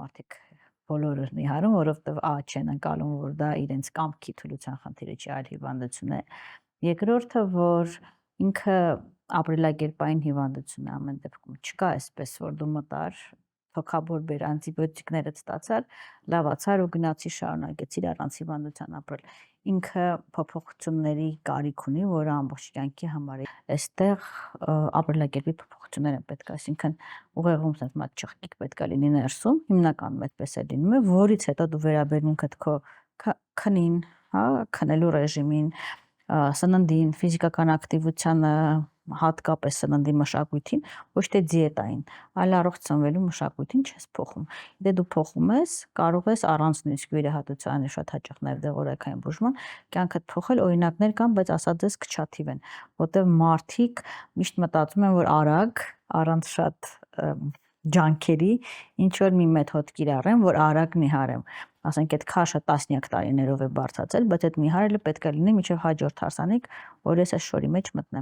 մարդիկ բոլորը նիհարում, որովհետև չեն ընկալում, որ դա իրենց կամքի թուլության խնդիրը չի, այլ հիվանդություն է։ Երկրորդը, որ ինքը ապրելակերպային հիվանդություն է ամեն դեպքում, չկա այսպես, որ դու մտար, թոքաբոր բեր անտիբիոտիկներդ ստացար, լավացար ու գնացի շարունակեցիր առանց հիվանդության ապրել։ Ինքը փոփոխությունների կարիք ունի, որը ամբողջ կյանքի համար է։ Այստեղ ապրելակերպի փոփոխություններ են պետք, այսինքն ուղեղում sense մատ ճղկիկ պետք է լինի ներսում, հիմնականում այդպես է լինում, որից հետո դու վերաբերմունքդ քո քնին, հա, քնելու ռեժիմին, սննդին, ֆիզիկական ակտիվությանը, հատկապես սննդի մշակույթին, ոչ թե դիետային, այլ առողջ սնվելու մշակույթին չես փոխում։ Դե դու փոխում ես, կարող ես առանց նույնիսկ վիրահատության, շատ հաճախ ներդեղորայքային բուժման, կյանքդ փոխել, օրինակներ կան, բայց ասած ես քչաթիվ են, որտեղ մարդիկ միշտ մտածում են, որ արագ, առանց շատ ջանքերի ինչ որ մի մեթոդ կիրառեմ, որ արագ նիհարեմ։ Ասենք այդ քաշը տասնյակ տարիներով է բարձրացել, բայց այդ նիհարելը պետք է լինի մինչև հաջորդ հարսանիք, որ ես այս շորի մեջ մտնեմ։